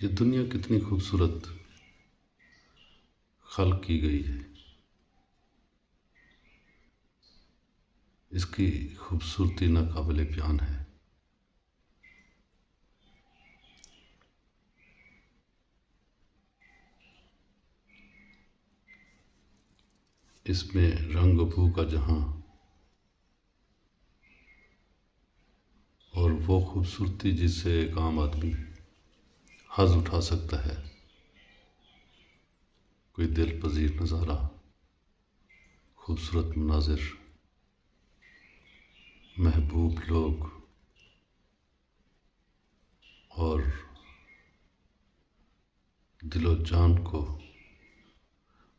یہ دنیا کتنی خوبصورت خلق کی گئی ہے. اس کی خوبصورتی ناقابل بیان ہے. اس میں رنگ و بو کا جہاں اور وہ خوبصورتی جس سے ایک عام آدمی حظ اٹھا سکتا ہے. کوئی دل پذیر نظارہ، خوبصورت مناظر، محبوب لوگ اور دل و جان کو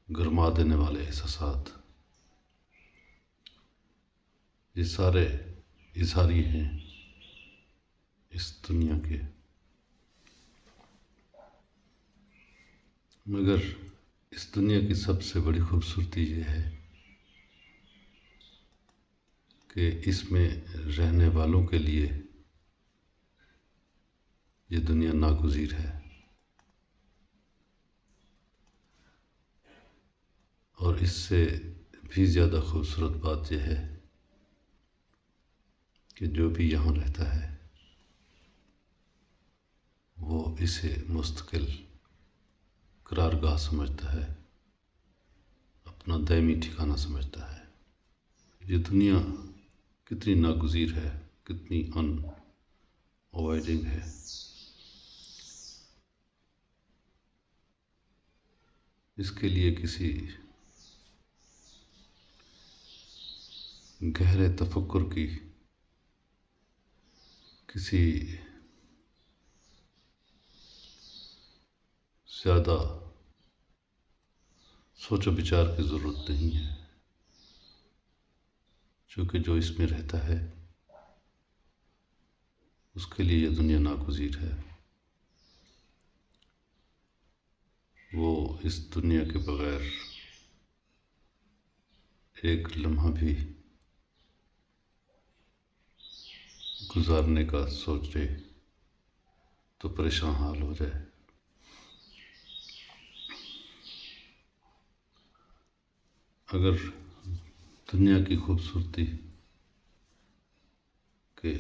گرما دینے والے احساسات، یہ سارے اظہاری ہیں اس دنیا کے. مگر اس دنیا کی سب سے بڑی خوبصورتی یہ ہے کہ اس میں رہنے والوں کے لیے یہ دنیا ناگزیر ہے. اور اس سے بھی زیادہ خوبصورت بات یہ ہے کہ جو بھی یہاں رہتا ہے وہ اسے مستقل قرارگاہ سمجھتا ہے، اپنا دائمی ٹھکانہ سمجھتا ہے. یہ دنیا کتنی ناگزیر ہے، کتنی ان اوائڈنگ ہے. اس کے لیے کسی گہرے تفکر کی، کسی زیادہ سوچ و بچار کی ضرورت نہیں ہے، چونکہ جو اس میں رہتا ہے اس کے لیے یہ دنیا ناگزیر ہے. وہ اس دنیا کے بغیر ایک لمحہ بھی گزارنے کا سوچے تو پریشان حال ہو جائے. اگر دنیا کی خوبصورتی کے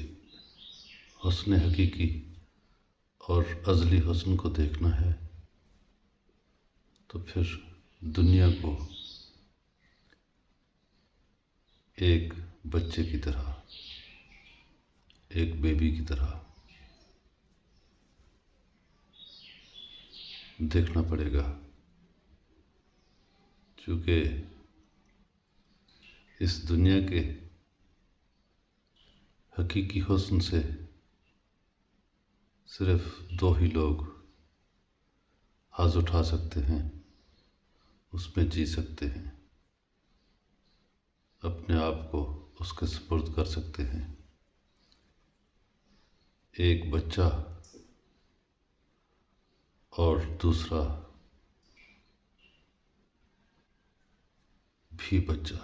حسن حقیقی اور ازلی حسن کو دیکھنا ہے تو پھر دنیا کو ایک بچے کی طرح، ایک بیبی کی طرح دیکھنا پڑے گا، چونکہ اس دنیا کے حقیقی حسن سے صرف دو ہی لوگ حظ اٹھا سکتے ہیں، اس میں جی سکتے ہیں، اپنے آپ کو اس کے سپرد کر سکتے ہیں. ایک بچہ اور دوسرا بھی بچہ.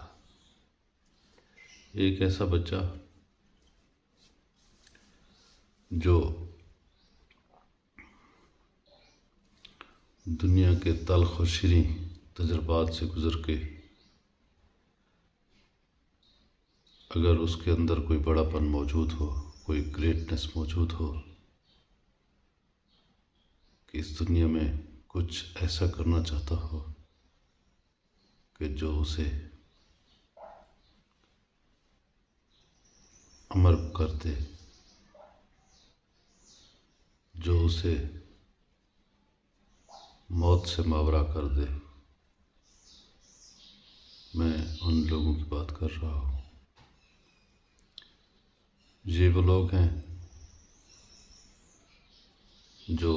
ایک ایسا بچہ جو دنیا کے تلخ و شیریں تجربات سے گزر کے اگر اس کے اندر کوئی بڑا پن موجود ہو، کوئی گریٹنس موجود ہو کہ اس دنیا میں کچھ ایسا کرنا چاہتا ہو کہ جو اسے امر کر دے، جو اسے موت سے ماورا کر دے. میں ان لوگوں کی بات کر رہا ہوں. یہ وہ لوگ ہیں جو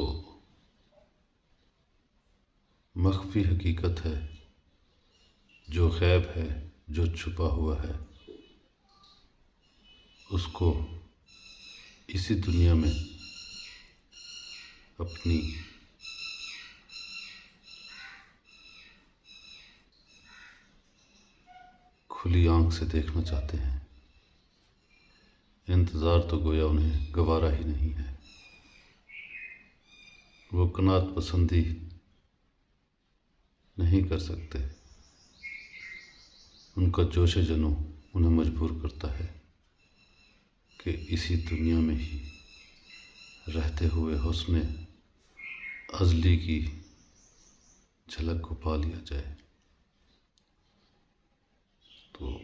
مخفی حقیقت ہے، جو غیب ہے، جو چھپا ہوا ہے، اس کو اسی دنیا میں اپنی کھلی آنکھ سے دیکھنا چاہتے ہیں. انتظار تو گویا انہیں گوارا ہی نہیں ہے. وہ قناعت پسندی نہیں کر سکتے، ان کا جوش جنو انہیں مجبور کرتا ہے کہ اسی دنیا میں ہی رہتے ہوئے حسن ازلی کی جھلک کو پا لیا جائے۔ تو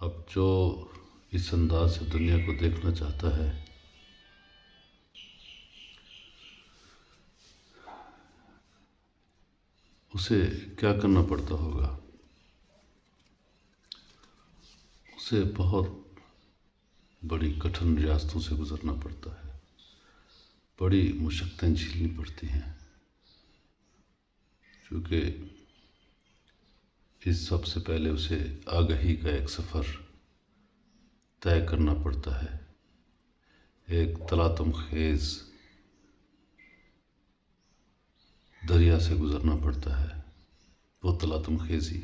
اب جو اس انداز سے دنیا کو دیکھنا چاہتا ہے، اسے کیا کرنا پڑتا ہوگا؟ اسے بہت بڑی کٹھن ریاستوں سے گزرنا پڑتا ہے، بڑی مشقتیں جھیلنی پڑتی ہیں، کیونکہ اس سب سے پہلے اسے آگہی کا ایک سفر طے کرنا پڑتا ہے، ایک تلاطم خیز دریا سے گزرنا پڑتا ہے۔ وہ تلاطم خیزی،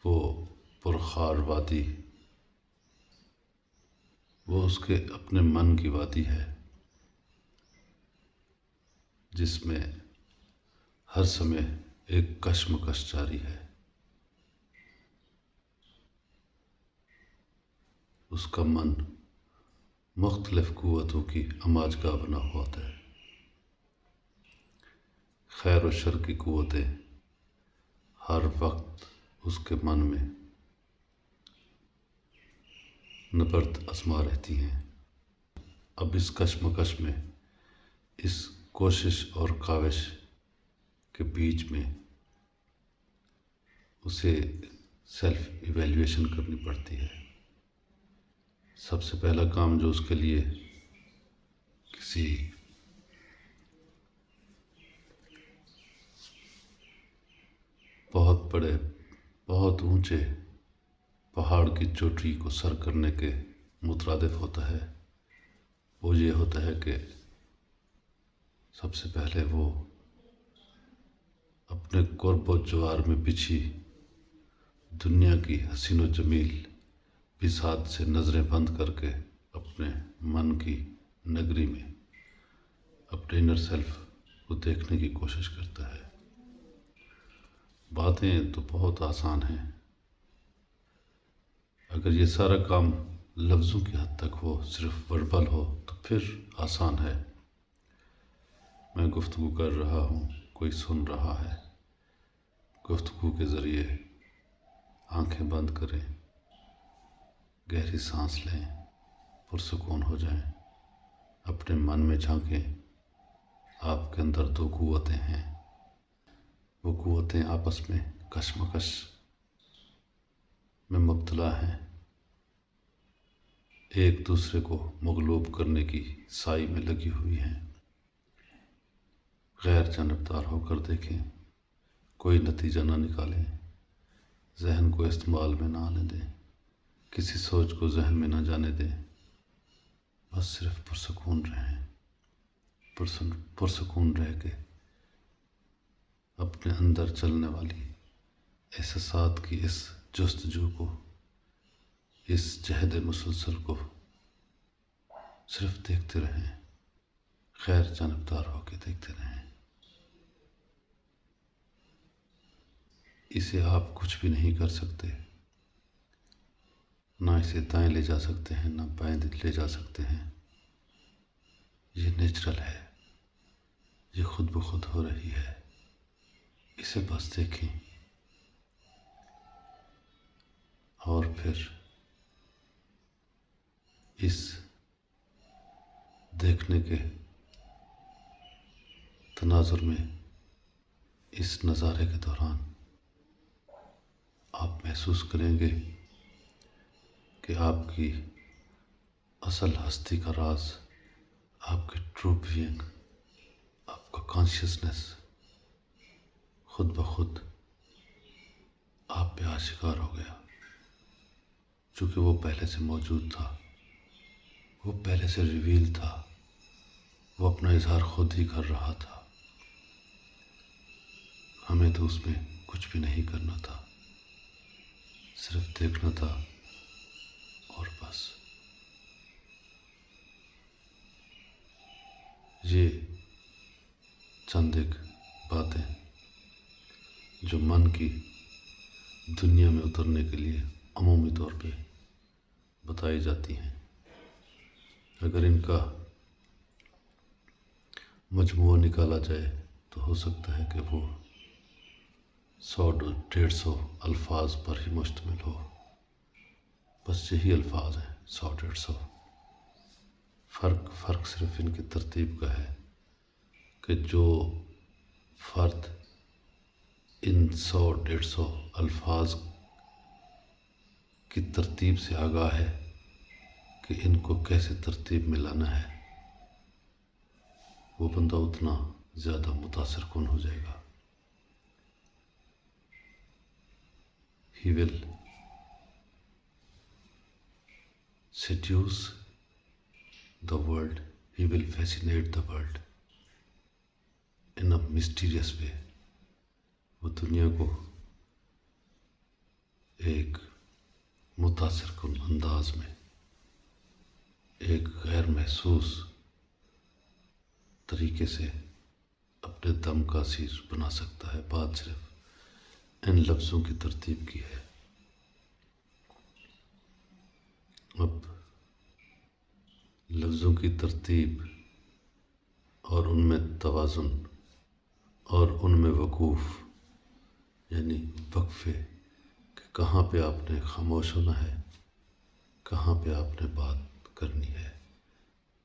وہ پرخار وادی، وہ اس کے اپنے من کی وادی ہے، جس میں ہر سمے ایک کشمکش جاری ہے۔ اس کا من مختلف قوتوں کی اماج گاہ بنا ہوا ہوتا ہے۔ خیر و شر کی قوتیں ہر وقت اس کے من میں نبرد آزما رہتی ہیں۔ اب اس کشمکش میں، اس کوشش اور کاوش کے بیچ میں اسے سیلف ایویلیویشن کرنی پڑتی ہے۔ سب سے پہلا کام جو اس کے لیے کسی بہت بڑے، بہت اونچے پہاڑ کی چوٹی کو سر کرنے کے مترادف ہوتا ہے، وہ یہ ہوتا ہے کہ سب سے پہلے وہ اپنے قرب و جوار میں بچھی دنیا کی حسین و جمیل بساط سے نظریں بند کر کے اپنے من کی نگری میں اپنے انر سیلف کو دیکھنے کی کوشش کرتا ہے۔ باتیں تو بہت آسان ہیں، اگر یہ سارا کام لفظوں کی حد تک ہو، صرف وربل ہو تو پھر آسان ہے۔ میں گفتگو کر رہا ہوں، کوئی سن رہا ہے، گفتگو کے ذریعے آنکھیں بند کریں، گہری سانس لیں، پرسکون ہو جائیں، اپنے من میں جھانکیں۔ آپ کے اندر دو قوتیں ہیں، وہ قوتیں آپس میں کشمکش میں مبتلا ہیں، ایک دوسرے کو مغلوب کرنے کی سائی میں لگی ہوئی ہیں۔ غیر جانبدار ہو کر دیکھیں، کوئی نتیجہ نہ نکالیں، ذہن کو استعمال میں نہ آنے دیں، کسی سوچ کو ذہن میں نہ جانے دیں، بس صرف پرسکون رہیں، پرسکون رہ کے اپنے اندر چلنے والی احساسات کی اس جستجو کو، اس جہد مسلسل کو صرف دیکھتے رہیں، غیر جانبدار ہو کے دیکھتے رہیں۔ اسے آپ کچھ بھی نہیں کر سکتے، نہ اسے دائیں لے جا سکتے ہیں، نہ بائیں لے جا سکتے ہیں، یہ نیچرل ہے، یہ خود بخود ہو رہی ہے، اسے بس دیکھیں۔ اور پھر اس دیکھنے کے تناظر میں، اس نظارے کے دوران آپ محسوس کریں گے کہ آپ کی اصل ہستی کا راز، آپ کی ٹرو بینگ، آپ کا کانشیسنس خود بخود آپ پہ آشکار ہو گیا، چونکہ وہ پہلے سے موجود تھا، وہ پہلے سے ریویل تھا، وہ اپنا اظہار خود ہی کر رہا تھا، ہمیں تو اس میں کچھ بھی نہیں کرنا تھا، صرف دیکھنا تھا اور بس۔ یہ چند ایک باتیں جو من کی دنیا میں اترنے کے لیے عمومی طور پہ بتائی جاتی ہیں، اگر ان کا مجموعہ نکالا جائے تو ہو سکتا ہے کہ وہ 100-150 الفاظ پر ہی مشتمل ہو. بس یہی الفاظ ہیں، 100-150. فرق صرف ان کی ترتیب کا ہے کہ جو فرد ان 100-150 الفاظ کی ترتیب سے آگاہ ہے کہ ان کو کیسے ترتیب میں لانا ہے، وہ بندہ اتنا زیادہ متاثر کن ہو جائے گا. He will seduce the world, he will fascinate the world in a mysterious way. وہ دنیا کو ایک متاثر کن انداز میں، ایک غیر محسوس طریقے سے اپنے دم کا اسیر بنا سکتا ہے. بات صرف ان لفظوں کی ترتیب کی ہے. اب لفظوں کی ترتیب اور ان میں توازن اور ان میں وقوف، یعنی وقفے، کہ کہاں پہ آپ نے خاموش ہونا ہے، کہاں پہ آپ نے بات کرنی ہے،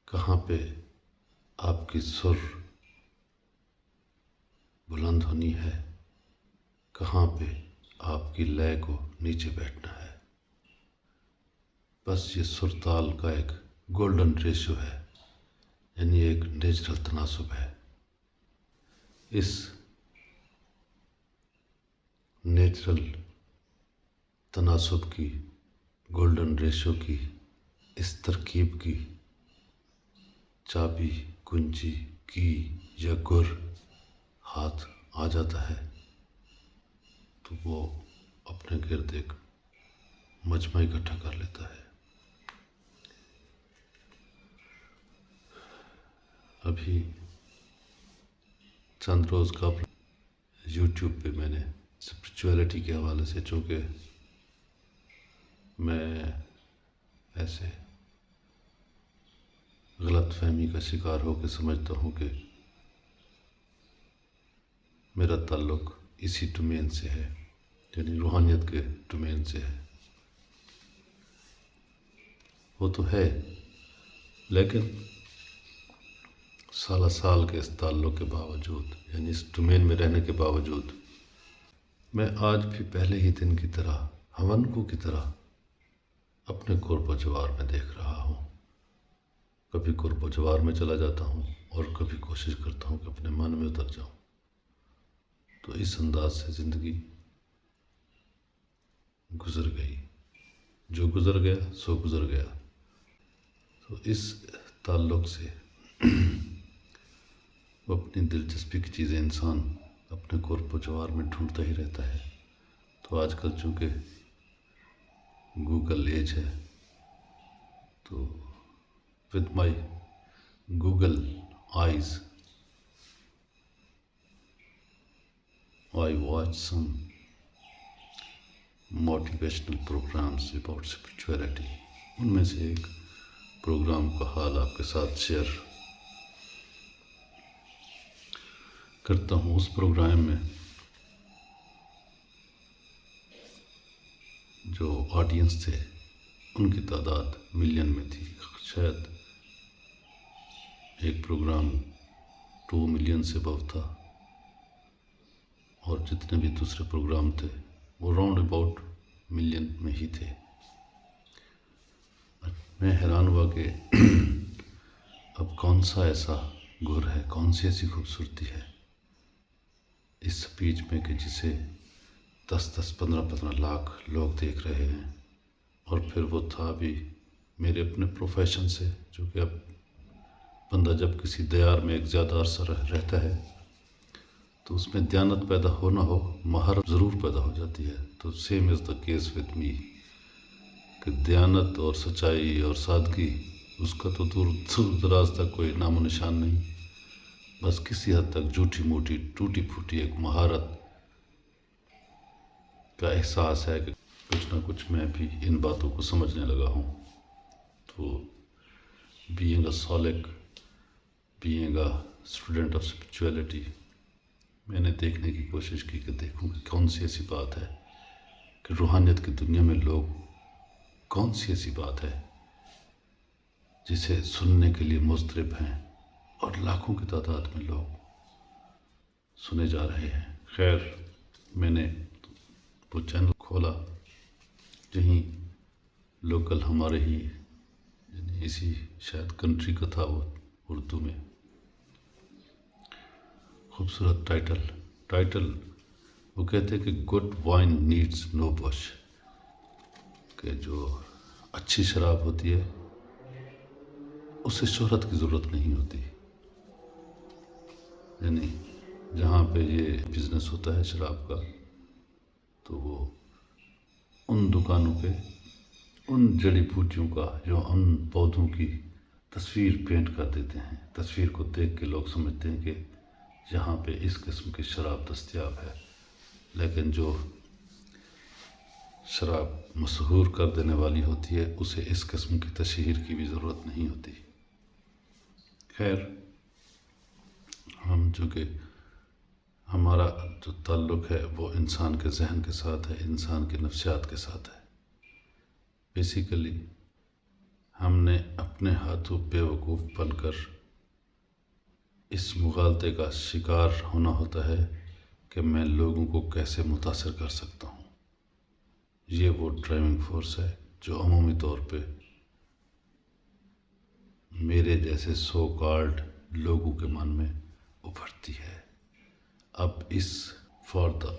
کہاں پہ آپ کی سر بلند ہونی ہے، کہاں پہ آپ کی لے کو نیچے بیٹھنا ہے. بس یہ سر تال کا ایک گولڈن ریشو ہے، یعنی ایک نیچرل تناسب ہے. اس نیچرل تناسب کی، گولڈن ریشو کی، اس ترکیب کی چابی، کنجی کی یا گر ہاتھ آ جاتا ہے تو وہ اپنے گرد ایک مجمع اکٹھا کر لیتا ہے. ابھی چند روز قبل یوٹیوب پہ میں نے اسپرچویلٹی کے حوالے سے، چونکہ میں ایسے غلط فہمی کا شکار ہو کے سمجھتا ہوں کہ میرا تعلق اسی ڈومین سے ہے، یعنی روحانیت کے ڈومین سے ہے. وہ تو ہے، لیکن سالہ سال کے اس تعلق کے باوجود، یعنی اس ڈومین میں رہنے کے باوجود، میں آج بھی پہلے ہی دن کی طرح، ہونکو کی طرح اپنے قرب و جوار میں دیکھ رہا ہوں. کبھی قرب و جوار میں چلا جاتا ہوں اور کبھی کوشش کرتا ہوں کہ اپنے من میں اتر جاؤں. تو اس انداز سے زندگی گزر گئی. جو گزر گیا سو گزر گیا. تو اس تعلق سے وہ اپنی دلچسپی کی چیزیں انسان اپنے قرب و جوار میں ڈھونڈتا ہی رہتا ہے. تو آج کل چونکہ گوگل ایج ہے، تو with my Google eyes I watch some motivational programs about spirituality. ان میں سے ایک پروگرام کا حال آپ کے ساتھ شیئر کرتا ہوں. اس پروگرام میں جو آڈینس تھے ان کی تعداد ملین میں تھی. شاید ایک پروگرام 2 ملین سے ابو تھا، اور جتنے بھی دوسرے پروگرام تھے وہ راؤنڈ اباؤٹ ملین میں ہی تھے. میں حیران ہوا کہ اب کون سا ایسا گر ہے، کون سی ایسی خوبصورتی ہے اس سپیچ میں کہ جسے 10-15 لاکھ لوگ دیکھ رہے ہیں. اور پھر وہ تھا بھی میرے اپنے پروفیشن سے، جو کہ اب بندہ جب کسی دیار میں ایک زیادہ عرصہ رہتا ہے تو اس میں دیانت پیدا ہو نہ ہو، مہارت ضرور پیدا ہو جاتی ہے. تو same is the case with me, کہ دیانت اور سچائی اور سادگی اس کا تو دور دراز تک کوئی نام و نشان نہیں. بس کسی حد تک جھوٹی موٹی ٹوٹی پھوٹی ایک مہارت کا احساس ہے کہ کچھ نہ کچھ میں بھی ان باتوں کو سمجھنے لگا ہوں. تو being a Solic, being a student of spirituality, میں نے دیکھنے کی کوشش کی کہ دیکھوں کہ کون سی ایسی بات ہے کہ روحانیت کی دنیا میں لوگ کون سی ایسی بات ہے جسے سننے کے لیے مضطرب ہیں اور لاکھوں کی تعداد میں لوگ سنے جا رہے ہیں. خیر میں نے وہ چینل کھولا جہیں لوکل ہمارے ہی یعنی اسی شاید کنٹری کا تھا وہ اردو میں خوبصورت ٹائٹل وہ کہتے کہ گڈ وائن نیڈز نو بش کہ جو اچھی شراب ہوتی ہے اسے شہرت کی ضرورت نہیں ہوتی. یعنی جہاں پہ یہ بزنس ہوتا ہے شراب کا تو وہ ان دکانوں پہ ان جڑی بوٹیوں کا جو ان پودوں کی تصویر پینٹ کر دیتے ہیں. تصویر کو دیکھ کے لوگ سمجھتے ہیں کہ یہاں پہ اس قسم کی شراب دستیاب ہے، لیکن جو شراب مسحور کر دینے والی ہوتی ہے اسے اس قسم کی تشہیر کی بھی ضرورت نہیں ہوتی. خیر ہم چونکہ ہمارا جو تعلق ہے وہ انسان کے ذہن کے ساتھ ہے، انسان کے نفسیات کے ساتھ ہے. بیسیکلی ہم نے اپنے ہاتھوں بے وقوف بن کر اس مغالطے کا شکار ہونا ہوتا ہے کہ میں لوگوں کو کیسے متاثر کر سکتا ہوں. یہ وہ ڈرائیونگ فورس ہے جو عمومی طور پہ میرے جیسے سو کالڈ لوگوں کے من میں ابھرتی ہے. اب اس for the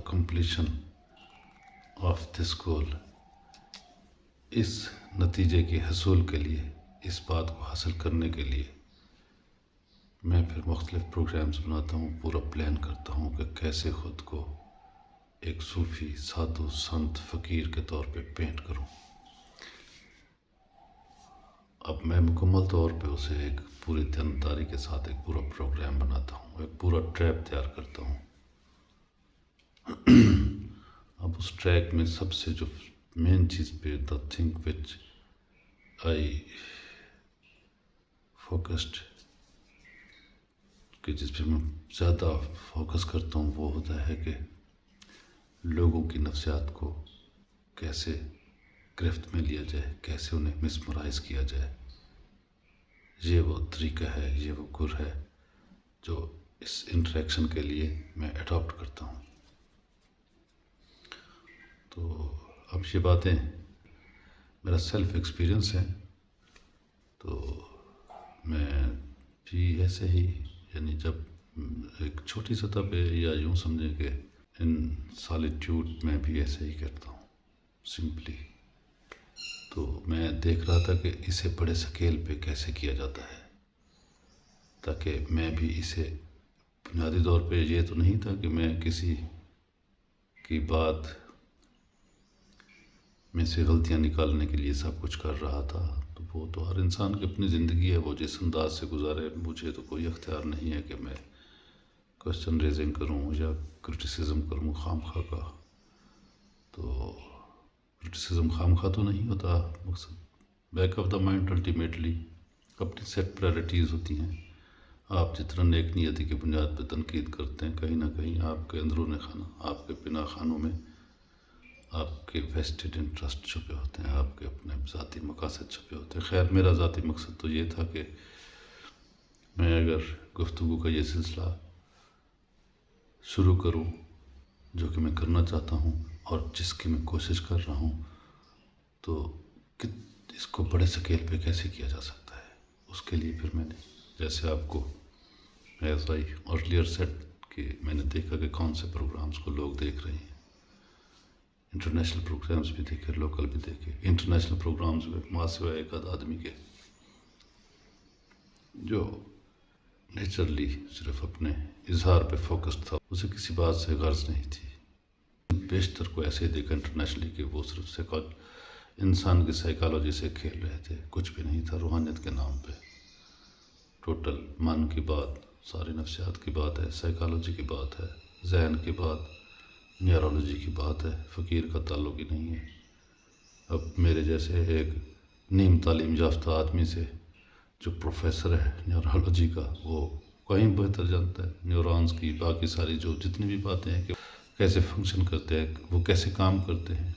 completion of this goal, اس نتیجے کے حصول کے لیے، اس بات کو حاصل کرنے کے لیے میں پھر مختلف پروگرامز بناتا ہوں، پورا پلان کرتا ہوں کہ کیسے خود کو ایک صوفی سادھو سنت فقیر کے طور پہ پینٹ کروں. اب میں مکمل طور پہ اسے ایک پوری دینداری کے ساتھ ایک پورا پروگرام بناتا ہوں، ایک پورا ٹریپ تیار کرتا ہوں. اب اس ٹریک میں سب سے جو مین چیز پہ the thing which I focused کہ جس پہ میں زیادہ فوکس کرتا ہوں وہ ہوتا ہے کہ لوگوں کی نفسیات کو کیسے گرفت میں لیا جائے، کیسے انہیں مسمرائز کیا جائے. یہ وہ طریقہ ہے، یہ وہ گر ہے جو اس انٹریکشن کے لیے میں اڈاپٹ کرتا ہوں. تو اب یہ باتیں میرا سیلف ایکسپیرئنس ہے. تو میں بھی ایسے ہی یعنی جب ایک چھوٹی سطح پہ یا یوں سمجھیں کہ ان سالیٹیوڈ میں بھی ایسے ہی کرتا ہوں سمپلی. تو میں دیکھ رہا تھا کہ اسے بڑے سکیل پہ کیسے کیا جاتا ہے، تاکہ میں بھی اسے بنیادی طور پہ یہ تو نہیں تھا کہ میں کسی کی بات میں سے غلطیاں نکالنے کے لیے سب کچھ کر رہا تھا. تو وہ تو ہر انسان کی اپنی زندگی ہے، وہ جس انداز سے گزارے. مجھے تو کوئی اختیار نہیں ہے کہ میں کوشچن ریزنگ کروں یا کرٹیسزم کروں خام خواہ کا. تو کرٹیسزم خام خواہ تو نہیں ہوتا، مقصد back of the mind ultimately اپنی سیٹ پرائرٹیز ہوتی ہیں. آپ جتنا نیک نیتی کی بنیاد پہ تنقید کرتے ہیں، کہیں نہ کہیں آپ کے اندرون خانہ، آپ کے پناہ خانوں میں آپ کے ویسٹڈ انٹرسٹ چھپے ہوتے ہیں، آپ کے اپنے ذاتی مقاصد چھپے ہوتے ہیں. خیر میرا ذاتی مقصد تو یہ تھا کہ میں اگر گفتگو کا یہ سلسلہ شروع کروں جو کہ میں کرنا چاہتا ہوں اور جس کی میں کوشش کر رہا ہوں، تو اس کو بڑے سکیل پہ کیسے کیا جا سکتا ہے. اس کے لیے پھر میں نے جیسے آپ کو ایز آئی ارلیئر سیٹ کہ میں نے دیکھا کہ کون سے پروگرامز کو لوگ دیکھ رہے ہیں. انٹرنیشنل پروگرامز بھی دیکھے، لوکل بھی دیکھے. انٹرنیشنل پروگرامز میں ماسوائے ایک آدھ آدمی کے جو نیچرلی صرف اپنے اظہار پہ فوکس تھا، اسے کسی بات سے غرض نہیں تھی. بیشتر کو ایسے ہی دیکھا انٹرنیشنلی کہ وہ صرف انسان کی سائیکالوجی سے کھیل رہے تھے، کچھ بھی نہیں تھا روحانیت کے نام پہ. ٹوٹل من کی بات، ساری نفسیات کی بات ہے، سائیکالوجی کی بات ہے، ذہن کی بات، نیورولوجی کی بات ہے، فقیر کا تعلق ہی نہیں ہے۔ اب میرے جیسے ایک نیم تعلیم یافتہ آدمی سے جو پروفیسر ہے نیورولوجی کا، وہ کہیں بہتر جانتا ہے نیورونز کی باقی ساری جو جتنی بھی باتیں ہیں کہ کیسے فنکشن کرتے ہیں، وہ کیسے کام کرتے ہیں،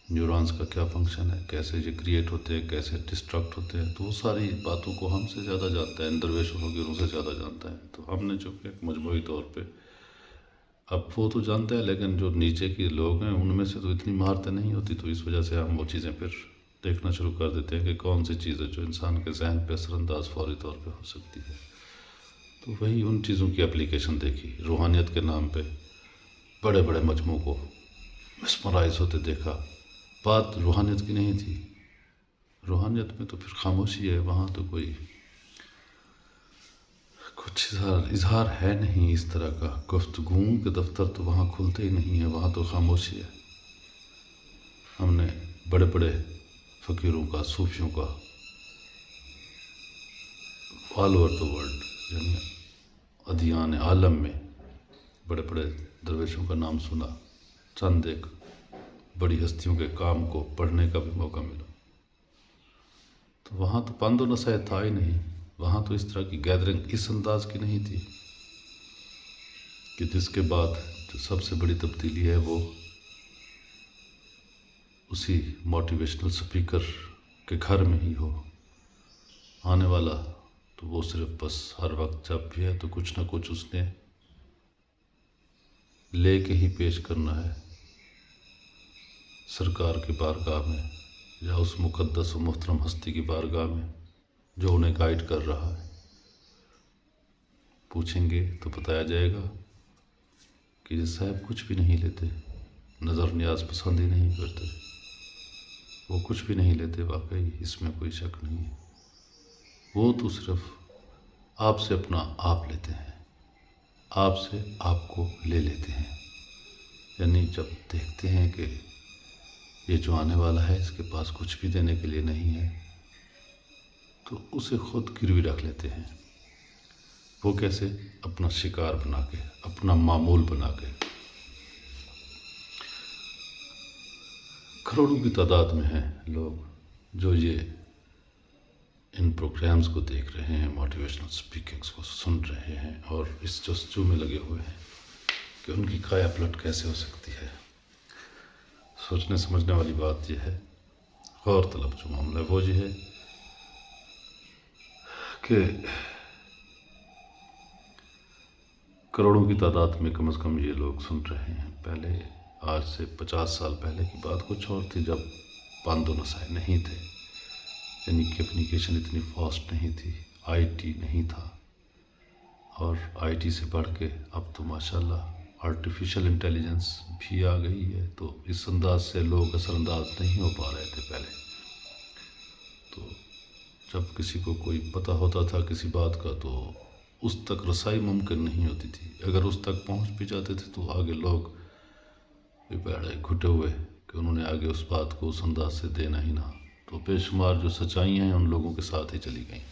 نیورونز کا کیا فنکشن ہے، کیسے یہ کریٹ ہوتے ہیں، کیسے ڈسٹرکٹ ہوتے ہیں، تو وہ ساری باتوں کو ہم سے زیادہ جانتا ہے، درویش و فقیروں سے زیادہ جانتا ہے۔ تو ہم نے چونکہ ایک مجموعی طور پہ، اب وہ تو جانتا ہے لیکن جو نیچے کے لوگ ہیں ان میں سے تو اتنی مہارتیں نہیں ہوتی، تو اس وجہ سے ہم وہ چیزیں پھر دیکھنا شروع کر دیتے ہیں کہ کون سی چیز ہے جو انسان کے ذہن پہ اثر انداز فوری طور پہ ہو سکتی ہے۔ تو وہی ان چیزوں کی اپلیکیشن دیکھی، روحانیت کے نام پہ بڑے بڑے مجموعوں کو مسمرائز ہوتے دیکھا۔ بات روحانیت کی نہیں تھی، روحانیت میں تو پھر خاموشی ہے، وہاں تو کوئی کچھ اظہار ہے نہیں اس طرح کا، گفتگو کے دفتر تو وہاں کھلتے ہی نہیں ہیں، وہاں تو خاموشی ہے۔ ہم نے بڑے بڑے فقیروں کا، صوفیوں کا آل اوور دا ورلڈ، یعنی ادیان عالم میں بڑے بڑے درویشوں کا نام سنا، چند ایک بڑی ہستیوں کے کام کو پڑھنے کا بھی موقع ملا، تو وہاں تو پند و نصیحت تھا ہی نہیں، وہاں تو اس طرح کی گیدرنگ اس انداز کی نہیں تھی کہ جس کے بعد جو سب سے بڑی تبدیلی ہے وہ اسی موٹیویشنل سپیکر کے گھر میں ہی ہو۔ آنے والا تو وہ صرف بس ہر وقت جب بھی ہے تو کچھ نہ کچھ اس نے لے کے ہی پیش کرنا ہے سرکار کی بارگاہ میں، یا اس مقدس و محترم ہستی کی بارگاہ میں جو انہیں گائیڈ کر رہا ہے۔ پوچھیں گے تو بتایا جائے گا کہ یہ صاحب کچھ بھی نہیں لیتے، نظر نیاز پسند ہی نہیں کرتے، وہ کچھ بھی نہیں لیتے، واقعی اس میں کوئی شک نہیں ہے۔ وہ تو صرف آپ سے اپنا آپ لیتے ہیں، آپ سے آپ کو لے لیتے ہیں، یعنی جب دیکھتے ہیں کہ یہ جو آنے والا ہے اس کے پاس کچھ بھی دینے کے لیے نہیں ہے تو اسے خود گروی رکھ لیتے ہیں۔ وہ کیسے؟ اپنا شکار بنا کے، اپنا معمول بنا کے۔ کروڑوں کی تعداد میں ہیں لوگ جو یہ ان پروگرامز کو دیکھ رہے ہیں، موٹیویشنل سپیکنگز کو سن رہے ہیں اور اس جستجو میں لگے ہوئے ہیں کہ ان کی کایا پلٹ کیسے ہو سکتی ہے۔ سوچنے سمجھنے والی بات یہ ہے، غور طلب جو معاملہ ہے وہ یہ ہے کہ کروڑوں کی تعداد میں کم از کم یہ لوگ سن رہے ہیں۔ پہلے آج سے 50 سال پہلے کی بات کچھ اور تھی، جب پند و نصائح نہیں تھے، یعنی کمیونیکیشن اتنی فاسٹ نہیں تھی، آئی ٹی نہیں تھا، اور آئی ٹی سے بڑھ کے اب تو ماشاءاللہ آرٹیفیشل انٹیلیجنس بھی آ گئی ہے، تو اس انداز سے لوگ اثر انداز نہیں ہو پا رہے تھے پہلے۔ تو جب کسی کو کوئی پتہ ہوتا تھا کسی بات کا تو اس تک رسائی ممکن نہیں ہوتی تھی، اگر اس تک پہنچ بھی جاتے تھے تو آگے لوگ بھی بیٹھے گھٹے ہوئے کہ انہوں نے آگے اس بات کو اس انداز سے دینا ہی نہ، تو بے شمار جو سچائیاں ہیں ان لوگوں کے ساتھ ہی چلی گئیں۔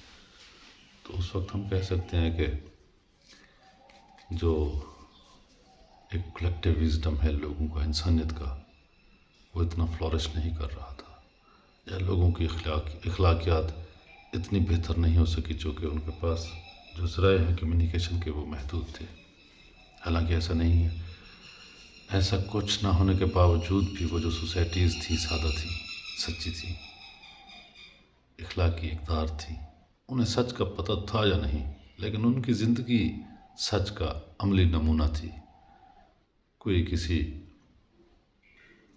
تو اس وقت ہم کہہ سکتے ہیں کہ جو ایک کلیکٹیو وزڈم ہے لوگوں کا، انسانیت کا، وہ اتنا فلورش نہیں کر رہا تھا، یا لوگوں کی اخلاقیات اتنی بہتر نہیں ہو سکی چونکہ ان کے پاس جو ذرائع ہیں کمیونیکیشن کے وہ محدود تھے۔ حالانکہ ایسا نہیں ہے، ایسا کچھ نہ ہونے کے باوجود بھی وہ جو سوسائٹیز تھی سادہ تھی، سچی تھی، اخلاقی اقدار تھی، انہیں سچ کا پتہ تھا یا نہیں، لیکن ان کی زندگی سچ کا عملی نمونہ تھی۔ کوئی کسی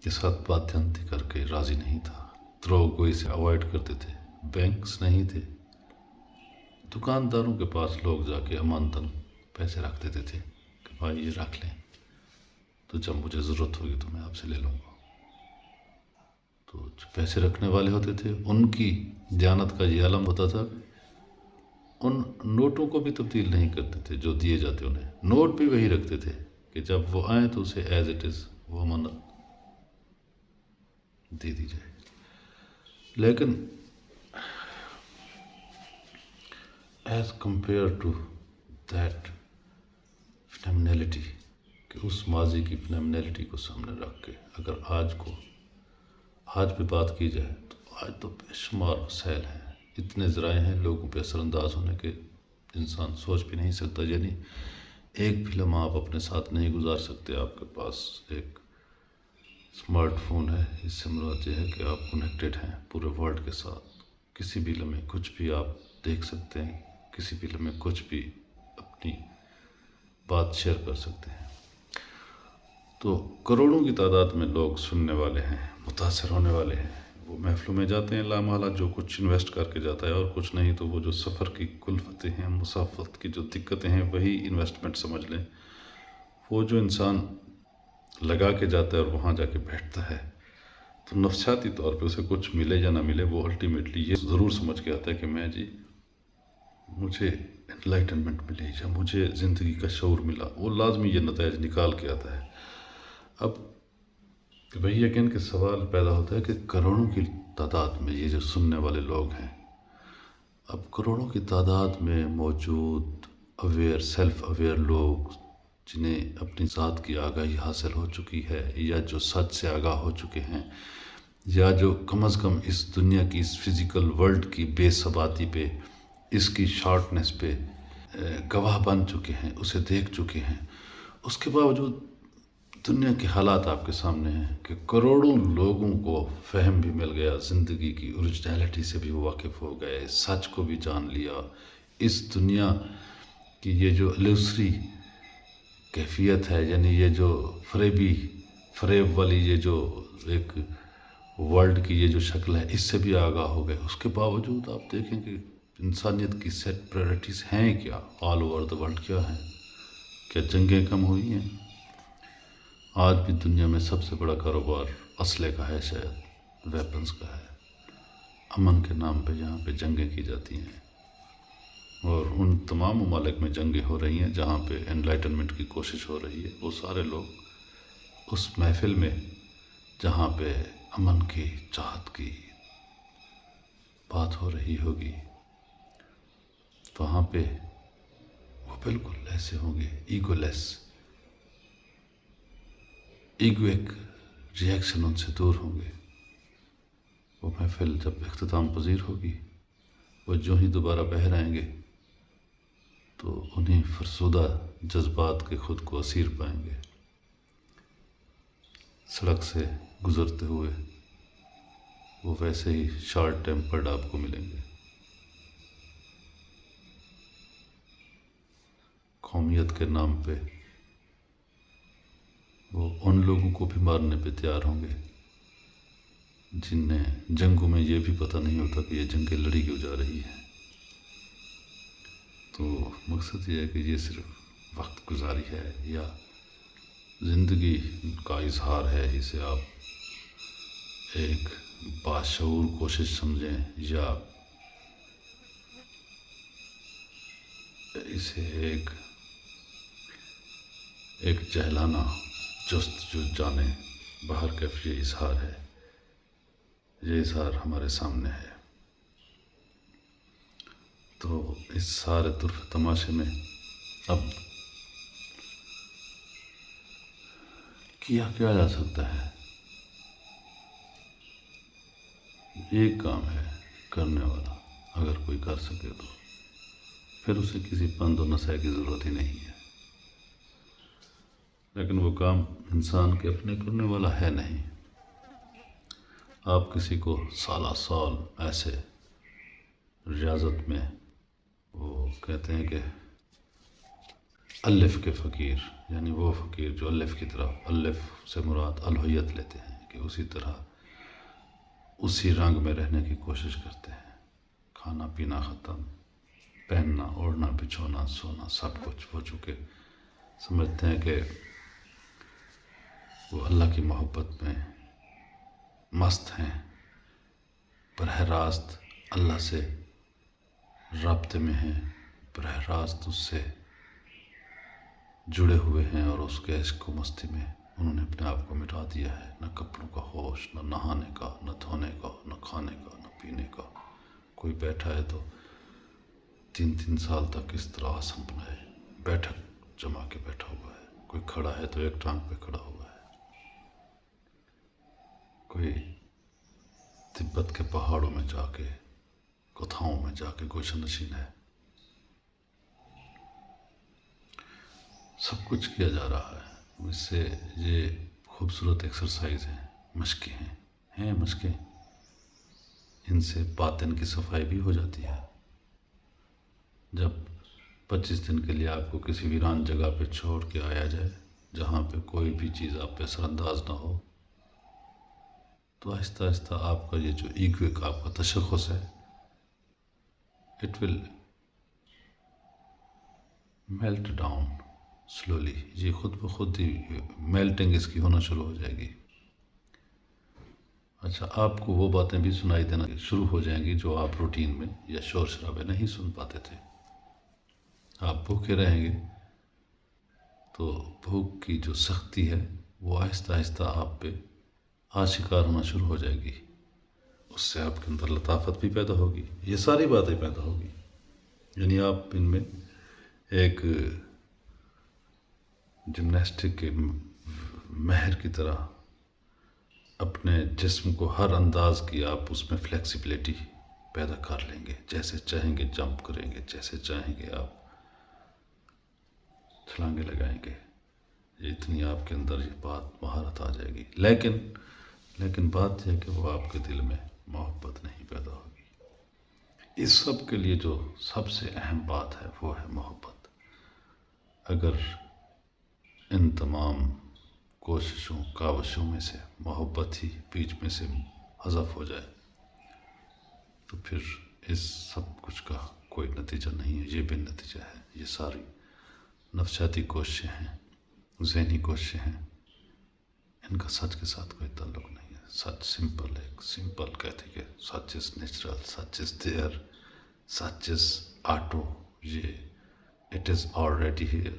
کے ساتھ باتیں کر کے راضی نہیں تھا، دروغ گوئی سے اوائڈ کرتے تھے، بینکس نہیں تھے، دکانداروں کے پاس لوگ جا کے امانتاً پیسے رکھ دیتے تھے کہ بھائی یہ رکھ لیں، تو جب مجھے ضرورت ہوگی تو میں آپ سے لے لوں گا۔ تو جو پیسے رکھنے والے ہوتے تھے ان کی دیانت کا یہ عالم ہوتا تھا، ان نوٹوں کو بھی تبدیل نہیں کرتے تھے جو دیے جاتے انہیں، نوٹ بھی وہی رکھتے تھے کہ جب وہ آئیں تو اسے ایز اٹ از وہ امانت دے دی جائے۔ لیکن ایز کمپیئر ٹو دیٹ فنامنالٹی، کہ اس ماضی کی فنامنالٹی کو سامنے رکھ کے اگر آج پہ بات کی جائے تو آج تو بے شمار مسائل ہیں، اتنے ذرائع ہیں لوگوں پہ اثر انداز ہونے کے انسان سوچ بھی نہیں سکتا. یعنی ایک بھی لمحہ آپ اپنے ساتھ نہیں گزار سکتے. آپ کے پاس ایک اسمارٹ فون ہے، اس سے مراد یہ ہے کہ آپ کنیکٹڈ ہیں پورے ورلڈ کے ساتھ. کسی بھی لمحے کچھ بھی آپ دیکھ سکتے ہیں، کسی بھی لمحے کچھ بھی اپنی بات شیئر کر سکتے ہیں. تو کروڑوں کی تعداد میں لوگ سننے والے ہیں، متاثر ہونے والے ہیں. وہ محفلوں میں جاتے ہیں لامحالہ، جو کچھ انویسٹ کر کے جاتا ہے، اور کچھ نہیں تو وہ جو سفر کی کلفتیں ہیں، مسافت کی جو دقتیں ہیں، وہی انویسٹمنٹ سمجھ لیں. وہ جو انسان لگا کے جاتا ہے اور وہاں جا کے بیٹھتا ہے تو نفسیاتی طور پہ اسے کچھ ملے یا نہ ملے، وہ الٹیمیٹلی یہ ضرور سمجھ کے آتا ہے کہ مجھے انلائٹنمنٹ ملی یا مجھے زندگی کا شعور ملا. وہ لازمی یہ نتائج نکال کے آتا ہے. اب وہی اگین کہ سوال پیدا ہوتا ہے کہ کروڑوں کی تعداد میں یہ جو سننے والے لوگ ہیں، اب کروڑوں کی تعداد میں موجود سیلف اویئر لوگ جنہیں اپنی ذات کی آگاہی حاصل ہو چکی ہے، یا جو سچ سے آگاہ ہو چکے ہیں، یا جو کم از کم اس دنیا کی اس فزیکل ورلڈ کی بے ثباتی پہ، اس کی شارٹنس پہ گواہ بن چکے ہیں، اسے دیکھ چکے ہیں، اس کے باوجود دنیا کے حالات آپ کے سامنے ہیں کہ کروڑوں لوگوں کو فہم بھی مل گیا، زندگی کی اوریجنلٹی سے بھی واقف ہو گئے، سچ کو بھی جان لیا. اس دنیا کی یہ جو الوسری کیفیت ہے، یعنی یہ جو فریب والی یہ جو ایک ورلڈ کی یہ جو شکل ہے، اس سے بھی آگاہ ہو گئے. اس کے باوجود آپ دیکھیں کہ انسانیت کی سیٹ پرائرٹیز ہیں کیا آل اوور دا ورلڈ؟ کیا ہیں؟ کیا جنگیں کم ہوئی ہیں؟ آج بھی دنیا میں سب سے بڑا کاروبار اسلحے کا ہے، شاید ویپنز کا ہے. امن کے نام پہ جہاں پہ جنگیں کی جاتی ہیں، اور ان تمام ممالک میں جنگیں ہو رہی ہیں جہاں پہ انلائٹنمنٹ کی کوشش ہو رہی ہے، وہ سارے لوگ اس محفل میں جہاں پہ امن کی چاہت کی بات ہو رہی ہوگی، وہاں پہ وہ بالکل ایسے ہوں گے، ایگویک ریئیکشن ان سے دور ہوں گے. وہ محفل جب اختتام پذیر ہوگی، وہ جو ہی دوبارہ باہر آئیں گے تو انہیں فرسودہ جذبات کے خود کو اسیر پائیں گے. سڑک سے گزرتے ہوئے وہ ویسے ہی شارٹ ٹیمپرڈ آپ کو ملیں گے. قومیت کے نام پہ وہ ان لوگوں کو بھی مارنے پہ تیار ہوں گے جنہیں جنگوں میں یہ بھی پتہ نہیں ہوتا کہ یہ جنگیں لڑی کیوں جا رہی ہیں. تو مقصد یہ ہے کہ یہ صرف وقت گزاری ہے یا زندگی کا اظہار ہے. اسے آپ ایک باشعور کوشش سمجھیں یا اسے ایک جہلانہ جست جانے باہر کیف یہ اظہار ہے. یہ اظہار ہمارے سامنے ہے. تو اس سارے طرف تماشے میں اب کیا جا سکتا ہے؟ ایک کام ہے کرنے والا، اگر کوئی کر سکے تو پھر اسے کسی پند و نصیحت کی ضرورت ہی نہیں ہے. لیکن وہ کام انسان کے اپنے کرنے والا ہے نہیں. آپ کسی کو سالہ سال ایسے ریاضت میں، وہ کہتے ہیں کہ الف کے فقیر، یعنی وہ فقیر جو الف کی طرف، الف سے مراد الوہیت لیتے ہیں، کہ اسی طرح اسی رنگ میں رہنے کی کوشش کرتے ہیں. کھانا پینا ختم، پہننا اوڑھنا بچھونا سونا سب کچھ. وہ چونکہ سمجھتے ہیں کہ وہ اللہ کی محبت میں مست ہیں، براہ راست اللہ سے رابطے میں ہیں، براہ راست اس سے جڑے ہوئے ہیں، اور اس کے عشق و مستی میں انہوں نے اپنے آپ کو مٹا دیا ہے. نہ کپڑوں کا ہوش، نہ نہانے کا، نہ دھونے کا، نہ کھانے کا، نہ پینے کا. کوئی بیٹھا ہے تو 3 سال تک اس طرح آسن بنائے، بیٹھک جما کے بیٹھا ہوا ہے، کوئی کھڑا ہے تو ایک ٹانگ پہ کھڑا ہوا ہے، کوئی تبت کے پہاڑوں میں جا کے، گتھاؤں میں جا کے گوشہ نشین ہے. سب کچھ کیا جا رہا ہے. اس سے یہ خوبصورت ایکسرسائز ہیں، مشقیں ہیں مشقیں. ان سے باطن کی صفائی بھی ہو جاتی ہے. جب 25 دن کے لیے آپ کو کسی ویران جگہ پہ چھوڑ کے آیا جائے، جہاں پہ کوئی بھی چیز آپ پہ اثر انداز نہ ہو، تو آہستہ آہستہ آپ کا یہ جو ایگو آپ کا تشخص ہے، it will melt down slowly. یہ خود بخود ہی میلٹنگ اس کی ہونا شروع ہو جائے گی. اچھا، آپ کو وہ باتیں بھی سنائی دینا شروع ہو جائیں گی جو آپ روٹین میں یا شور شرابے نہیں سن پاتے تھے. آپ بھوکے رہیں گے تو بھوک کی جو سختی ہے وہ آہستہ آہستہ آپ پہ آشکار ہونا شروع ہو جائے گی. اس سے آپ کے اندر لطافت بھی پیدا ہوگی. یہ ساری باتیں پیدا ہوگی. یعنی آپ ان میں ایک جمناسٹک کے ماہر کی طرح اپنے جسم کو ہر انداز کی آپ اس میں فلیکسیبلٹی پیدا کر لیں گے. جیسے چاہیں گے جمپ کریں گے، جیسے چاہیں گے آپ چھلانگے لگائیں گے. یہ اتنی آپ کے اندر یہ بات مہارت آ جائے گی. لیکن بات یہ ہے کہ وہ آپ کے دل میں محبت نہیں پیدا ہوگی. اس سب کے لیے جو سب سے اہم بات ہے وہ ہے محبت. اگر ان تمام کوششوں کاوشوں میں سے محبت ہی بیچ میں سے حذف ہو جائے تو پھر اس سب کچھ کا کوئی نتیجہ نہیں ہے. یہ بھی نتیجہ ہے. یہ ساری نفسیاتی کوششیں ہیں، ذہنی کوششیں ہیں. ان کا سچ کے ساتھ کوئی تعلق نہیں ہے. سچ سمپل ہے. سمپل کہتے کہ سچ از نیچرل، سچ از دیئر، سچ از آٹو. یہ اٹ از آلریڈی ہیئر.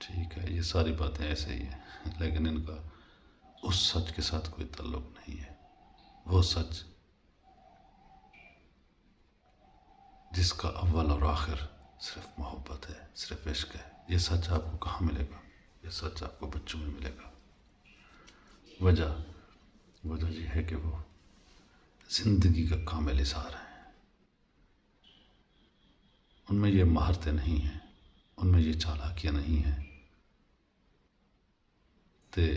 ٹھیک ہے، یہ ساری باتیں ایسے ہی ہیں، لیکن ان کا اس سچ کے ساتھ کوئی تعلق نہیں ہے. وہ سچ جس کا اول اور آخر صرف محبت ہے، صرف عشق ہے. یہ سچ آپ کو کہاں ملے گا؟ یہ سچ آپ کو بچوں میں ملے گا. وجہ یہ ہے کہ وہ زندگی کا کامل اظہار ہے. ان میں یہ مہارتیں نہیں ہیں، ان میں یہ چالاکیاں نہیں ہیں. They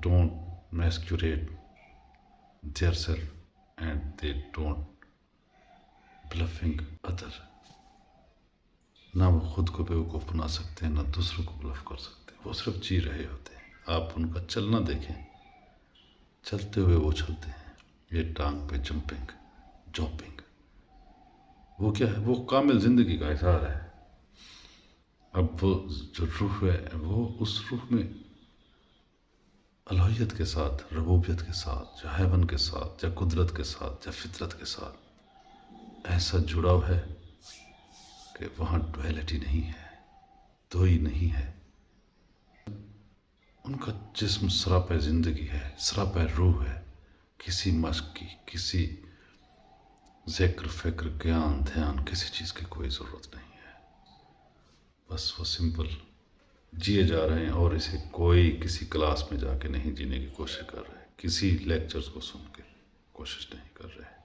don't masquerade their self and they don't bluffing other. نہ وہ خود کو بیوقوف بنا سکتے ہیں، نہ دوسروں کو بلف کر سکتے ہیں. وہ صرف جی رہے ہوتے ہیں. آپ ان کا چلنا دیکھیں، چلتے ہوئے وہ چلتے ہیں. یہ ٹانگ پہ جمپنگ وہ کیا ہے؟ وہ کامل زندگی کا اظہار ہے. اب وہ جو روح ہے، وہ اس روح میں الوہیت کے ساتھ، ربوبیت کے ساتھ، یا ہیون کے ساتھ، یا قدرت کے ساتھ، یا فطرت کے ساتھ ایسا جڑاؤ ہے کہ وہاں ڈویلٹی نہیں ہے، دوئی نہیں ہے. ان کا جسم سراپے زندگی ہے، سراپے روح ہے. کسی مشق کی، کسی ذکر فکر گیان دھیان کسی چیز کی کوئی ضرورت نہیں ہے. بس وہ سمپل جیے جا رہے ہیں، اور اسے کوئی کسی کلاس میں جا کے نہیں جینے کی کوشش کر رہے، کسی لیکچرز کو سن کے کوشش نہیں کر رہے.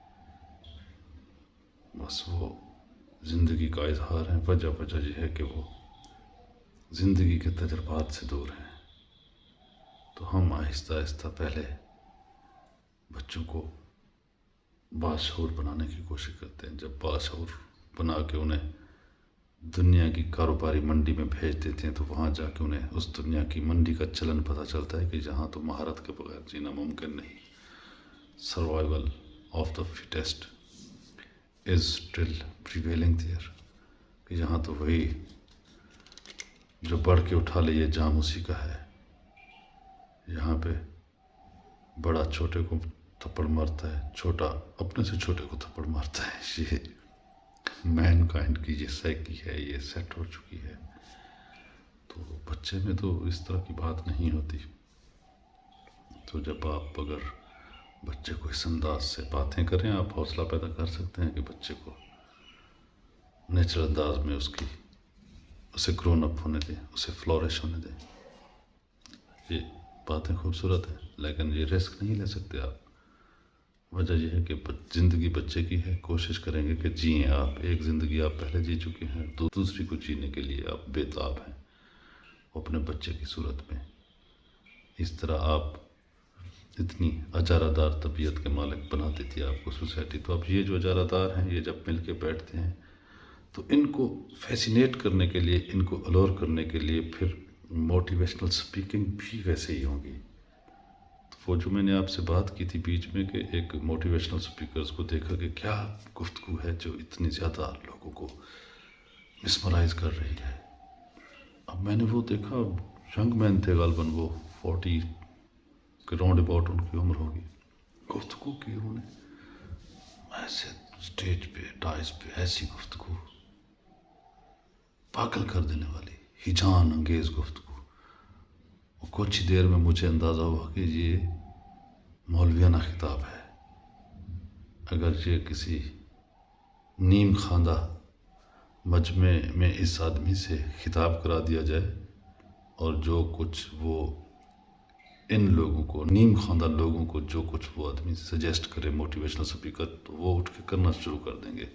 بس وہ زندگی کا اظہار ہے. وجہ یہ ہے کہ وہ زندگی کے تجربات سے دور ہیں. تو ہم آہستہ آہستہ پہلے بچوں کو باشعور بنانے کی کوشش کرتے ہیں. جب باشعور بنا کے انہیں دنیا کی کاروباری منڈی میں بھیج دیتے ہیں تو وہاں جا کے انہیں اس دنیا کی منڈی کا چلن پتہ چلتا ہے کہ جہاں تو مہارت کے بغیر جینا ممکن نہیں. Survival of the fittest is still prevailing there. کہ جہاں تو وہی جو بڑھ کے اٹھا لے یہ جام اسی کا ہے. یہاں پہ بڑا چھوٹے کو تھپڑ مارتا ہے، چھوٹا اپنے سے چھوٹے کو تھپڑ مارتا ہے. یہ مین کائنڈ کی یہ سائیکی ہے، یہ سیٹ ہو چکی ہے. تو بچے میں تو اس طرح کی بات نہیں ہوتی. تو جب آپ اگر بچے کو اس انداز سے باتیں کریں، آپ حوصلہ پیدا کر سکتے ہیں کہ بچے کو نیچرل انداز میں اسے گرون اپ ہونے دیں، اسے فلورش ہونے دیں۔ یہ باتیں خوبصورت ہیں، لیکن یہ رسک نہیں لے سکتے آپ۔ وجہ یہ ہے کہ زندگی بچے کی ہے، کوشش کریں گے کہ جئیں آپ۔ ایک زندگی آپ پہلے جی چکے ہیں، دوسری کو جینے کے لیے آپ بے تاب ہیں اپنے بچے کی صورت میں۔ اس طرح آپ اتنی اجارہ دار طبیعت کے مالک بنا دیتی ہے آپ کو سوسائٹی۔ تو اب یہ جو اجارہ دار ہیں، یہ جب مل کے بیٹھتے ہیں تو ان کو فیسینیٹ کرنے کے لیے، ان کو الور کرنے کے لیے پھر موٹیویشنل سپیکنگ بھی ویسے ہی ہوں گی۔ وہ جو میں نے آپ سے بات کی تھی بیچ میں کہ ایک موٹیویشنل سپیکرز کو دیکھا کہ کیا گفتگو ہے جو اتنی زیادہ لوگوں کو مسمرائز کر رہی ہے۔ اب میں نے وہ دیکھا، ینگ مین تھے غالباً، وہ 40 کے راؤنڈ اباؤٹ ان کی عمر ہوگی۔ گفتگو کی انہوں نے ایسے اسٹیج پہ ڈائز پہ، ایسی گفتگو پاگل کر دینے والی، ہجان انگیز گفتگو۔ کچھ ہی دیر میں مجھے اندازہ ہوا کہ یہ مولویانہ خطاب ہے۔ اگر یہ کسی نیم خواندہ مجمع میں اس آدمی سے خطاب کرا دیا جائے اور جو کچھ وہ ان لوگوں کو، نیم خواندہ لوگوں کو، جو کچھ وہ آدمی سجیسٹ کرے موٹیویشنل سپیکر، تو وہ اٹھ کے کرنا شروع کر دیں گے۔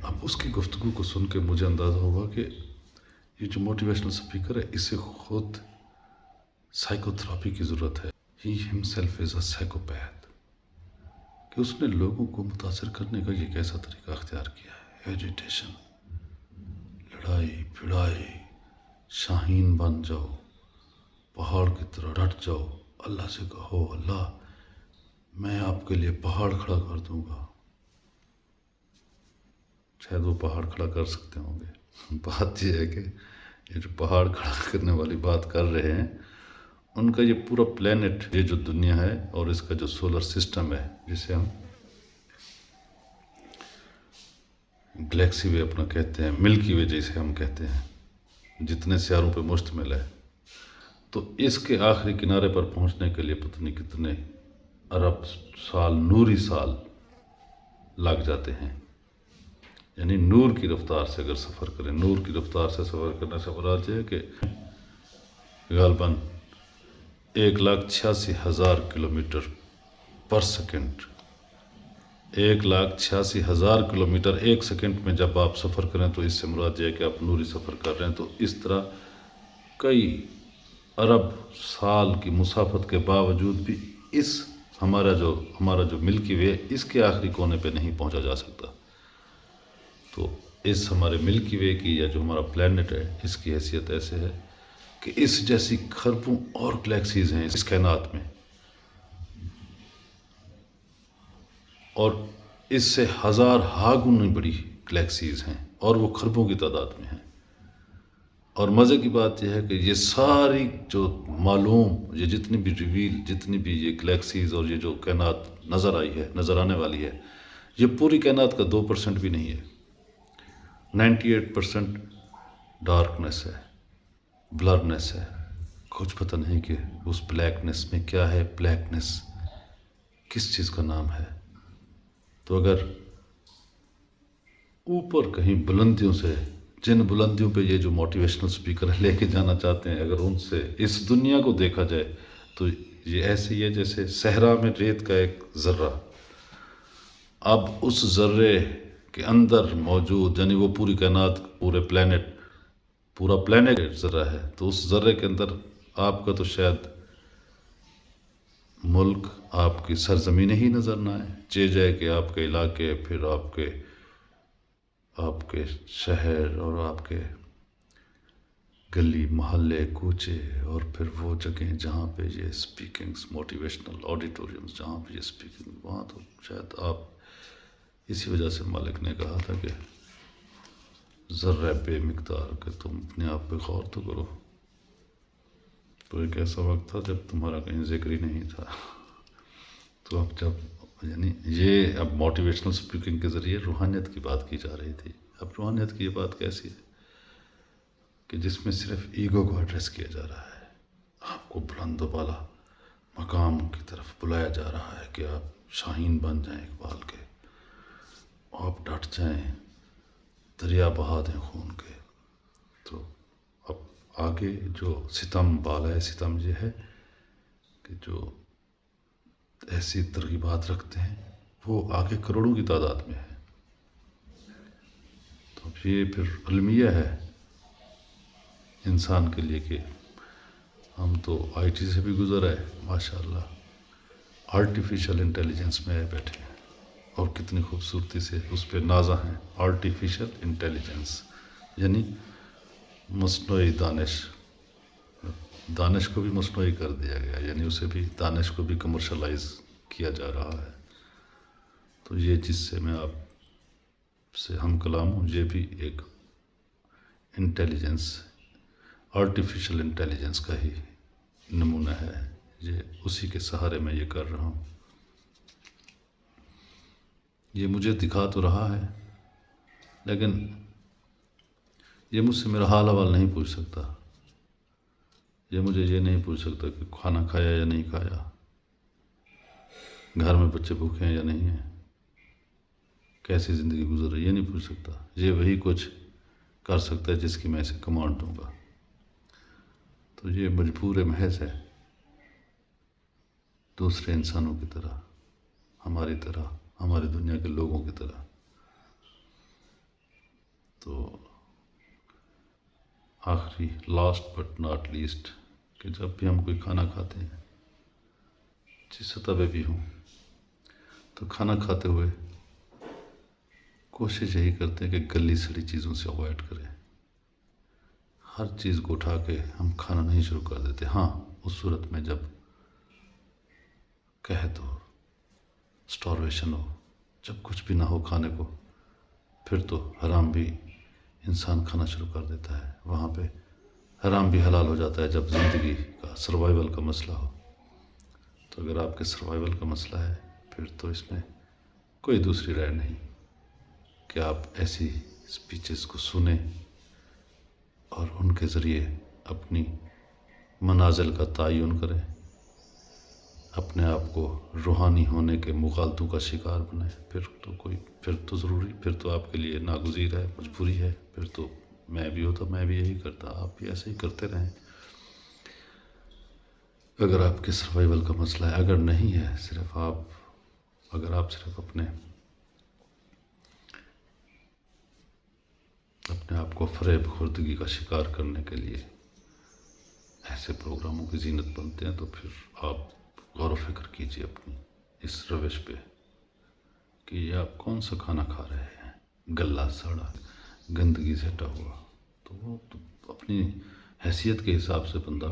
اب اس کی گفتگو کو سن کے مجھے اندازہ ہوا کہ یہ جو موٹیویشنل سپیکر ہے، اسے خود سائیکو تھراپی کی ضرورت ہے۔ ہی ہمسیلف از اے سائیکوپیتھ، کہ اس نے لوگوں کو متاثر کرنے کا یہ کیسا طریقہ اختیار کیا ہے۔ ایجیٹیشن، لڑائی پھڑائی، شاہین بن جاؤ، پہاڑ کی طرح ڈٹ جاؤ، اللہ سے کہو اللہ میں آپ کے لیے پہاڑ کھڑا کر دوں گا۔ شاید وہ پہاڑ کھڑا کر سکتے ہوں گے۔ بات یہ ہے کہ یہ جو پہاڑ کھڑا کرنے والی بات کر رہے ہیں، ان کا یہ پورا پلینٹ، یہ جو دنیا ہے اور اس کا جو سولر سسٹم ہے، جسے ہم گلیکسی وے اپنا کہتے ہیں، ملکی وے جسے ہم کہتے ہیں، جتنے سیاروں پہ مشتمل ہے، تو اس کے آخری کنارے پر پہنچنے کے لیے پتہ نہیں کتنے ارب سال، نوری سال لگ جاتے ہیں۔ یعنی نور کی رفتار سے اگر سفر کریں، نور کی رفتار سے سفر کرنے سے مراد یہ ہے کہ غالباً 1,86,000 کلومیٹر پر سیکنڈ، 1,86,000 کلومیٹر ایک سیکنڈ میں جب آپ سفر کریں تو اس سے مراد یہ ہے کہ آپ نوری سفر کر رہے ہیں۔ تو اس طرح کئی ارب سال کی مسافت کے باوجود بھی اس ہمارا جو ملکی وے، اس کے آخری کونے پہ نہیں پہنچا جا سکتا۔ تو اس ہمارے ملکی وے کی، یا جو ہمارا پلینٹ ہے، اس کی حیثیت ایسے ہے کہ اس جیسی خربوں اور گلیکسیز ہیں اس کائنات میں، اور اس سے ہزار گنا بڑی گلیکسیز ہیں، اور وہ خربوں کی تعداد میں ہیں۔ اور مزے کی بات یہ ہے کہ یہ ساری جو معلوم، یہ جتنی بھی ریویل، جتنی بھی یہ گلیکسیز اور یہ جو کائنات نظر آئی ہے، نظر آنے والی ہے، یہ پوری کائنات کا 2% بھی نہیں ہے۔ 98% ڈارکنیس ہے، بلرنیس ہے، کچھ پتہ نہیں کہ اس بلیکنیس میں کیا ہے۔ بلیکنیس کس چیز کا نام ہے؟ تو اگر اوپر کہیں بلندیوں سے، جن بلندیوں پہ یہ جو موٹیویشنل سپیکر لے کے جانا چاہتے ہیں، اگر ان سے اس دنیا کو دیکھا جائے تو یہ ایسے ہی ہے جیسے صحرا میں ریت کا ایک ذرہ۔ اب اس ذرے کے اندر موجود، یعنی وہ پوری کائنات، پورا پلینٹ ذرہ ہے، تو اس ذرے کے اندر آپ کا تو شاید ملک، آپ کی سرزمین ہی نظر نہ آئے، چہ جائے کہ آپ کے علاقے، پھر آپ کے شہر، اور آپ کے گلی محلے کوچے، اور پھر وہ جگہیں جہاں پہ یہ سپیکنگز، موٹیویشنل آڈیٹوریمز جہاں پہ یہ سپیکنگ، وہاں تو شاید آپ، اسی وجہ سے مالک نے کہا تھا کہ ذرہ بے مقدار، کہ تم اپنے آپ پہ غور تو کرو۔ تو ایک ایسا وقت تھا جب تمہارا کہیں ذکر ہی نہیں تھا۔ تو اب یعنی یہ اب موٹیویشنل سپیکنگ کے ذریعے روحانیت کی بات کی جا رہی تھی۔ اب روحانیت کی یہ بات کیسی ہے کہ جس میں صرف ایگو کو ایڈریس کیا جا رہا ہے، آپ کو بلند و بالا مقام کی طرف بلایا جا رہا ہے کہ آپ شاہین بن جائیں اقبال کے، آپ ڈٹ جائیں، دریا بہا دیں خون کے. تو اب آگے جو ستم بالائے ستم یہ ہے کہ جو ایسی ترغیبات رکھتے ہیں وہ آگے کروڑوں کی تعداد میں ہے. تو یہ پھر المیہ ہے انسان کے لیے کہ ہم تو آئی ٹی سے بھی گزر آئے ماشاء اللہ، آرٹیفیشل انٹیلیجنس میں آئے بیٹھے ہیں اور کتنی خوبصورتی سے اس پہ نازا ہیں. آرٹیفیشل انٹیلیجنس یعنی مصنوعی دانش کو بھی مصنوعی کر دیا گیا، یعنی اسے بھی دانش کو بھی کمرشلائز کیا جا رہا ہے. تو یہ جس سے میں آپ سے ہم کلام ہوں، یہ بھی ایک انٹیلیجنس، آرٹیفیشل انٹیلیجنس کا ہی نمونہ ہے. یہ اسی کے سہارے میں یہ کر رہا ہوں. یہ مجھے دکھا تو رہا ہے لیکن یہ مجھ سے میرا حال احوال نہیں پوچھ سکتا. یہ مجھے یہ نہیں پوچھ سکتا کہ کھانا کھایا یا نہیں کھایا، گھر میں بچے بھوکے ہیں یا نہیں ہیں، کیسی زندگی گزر رہی ہے، یہ نہیں پوچھ سکتا. یہ وہی کچھ کر سکتا ہے جس کی میں اسے کمانڈ دوں گا. تو یہ مجبور محض ہے، دوسرے انسانوں کی طرح، ہماری طرح، ہماری دنیا کے لوگوں کی طرح. تو آخری لاسٹ بٹ ناٹ لیسٹ کہ جب بھی ہم کوئی کھانا کھاتے ہیں جس سطح پہ بھی ہوں، تو کھانا کھاتے ہوئے کوشش یہی کرتے ہیں کہ گلی سڑی چیزوں سے اوائڈ کریں. ہر چیز کو اٹھا کے ہم کھانا نہیں شروع کر دیتے. ہاں اس صورت میں جب قحط ہو، سٹارویشن ہو، جب کچھ بھی نہ ہو کھانے کو، پھر تو حرام بھی انسان کھانا شروع کر دیتا ہے. وہاں پہ حرام بھی حلال ہو جاتا ہے جب زندگی کا سروائیول کا مسئلہ ہو. تو اگر آپ کے سروائیول کا مسئلہ ہے پھر تو اس میں کوئی دوسری رائے نہیں کہ آپ ایسی اسپیچز کو سنیں اور ان کے ذریعے اپنی منازل کا تعین کریں، اپنے آپ کو روحانی ہونے کے مغالطوں کا شکار بنائیں. پھر تو ضروری، پھر تو آپ کے لیے ناگزیر ہے، مجبوری ہے. پھر تو میں بھی ہوتا میں بھی یہی کرتا، آپ بھی ایسے ہی کرتے رہیں اگر آپ کے سروائیول کا مسئلہ ہے. اگر نہیں ہے، اگر آپ صرف اپنے آپ کو فریب خوردگی کا شکار کرنے کے لیے ایسے پروگراموں کی زینت بنتے ہیں، تو پھر آپ غور و فکر کیجیے اپنی اس روش پہ کہ یہ آپ کون سا کھانا کھا رہے ہیں، گلا سڑا، گندگی سے ہٹا ہوا. تو وہ تو اپنی حیثیت کے حساب سے بندہ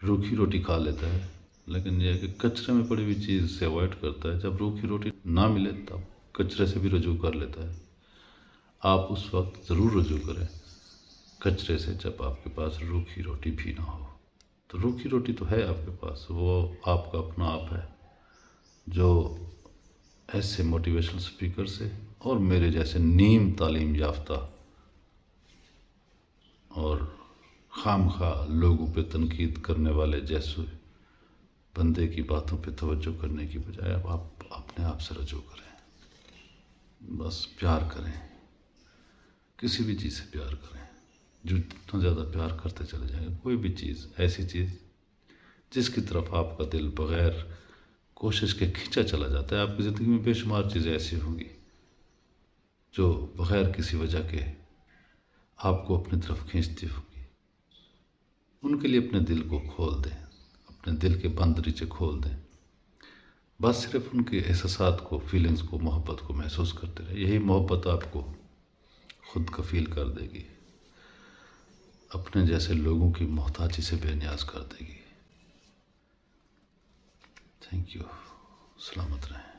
روکھی روٹی کھا لیتا ہے، لیکن یہ ہے کہ کچرے میں پڑی ہوئی چیز سے اوائڈ کرتا ہے. جب روکھی روٹی نہ ملے تب کچرے سے بھی رجوع کر لیتا ہے. آپ اس وقت ضرور رجوع کریں کچرے سے جب آپ کے پاس روکھی روٹی بھی نہ ہو. تو روکھی روٹی تو ہے آپ کے پاس، وہ آپ کا اپنا آپ ہے جو ایسے موٹیویشنل اسپیکر سے اور میرے جیسے نیم تعلیم یافتہ اور خام خواہ لوگوں پہ تنقید کرنے والے جیسے بندے کی باتوں پہ توجہ کرنے کی بجائے اب آپ اپنے آپ سے رجوع کریں. بس پیار کریں، کسی بھی چیز سے پیار کریں. جو جتنا زیادہ پیار کرتے چلے جائیں گے، کوئی بھی چیز، ایسی چیز جس کی طرف آپ کا دل بغیر کوشش کے کھینچا چلا جاتا ہے. آپ کی زندگی میں بے شمار چیزیں ایسی ہوں گی جو بغیر کسی وجہ کے آپ کو اپنی طرف کھینچتی ہوں گی. ان کے لیے اپنے دل کو کھول دیں، اپنے دل کے بند دریچے کھول دیں. بس صرف ان کے احساسات کو، فیلنگز کو، محبت کو محسوس کرتے رہے. یہی محبت آپ کو خود کفیل کر دے گی، اپنے جیسے لوگوں کی محتاجی سے بے نیاز کر دے گی. Thank you. سلامت رہیں.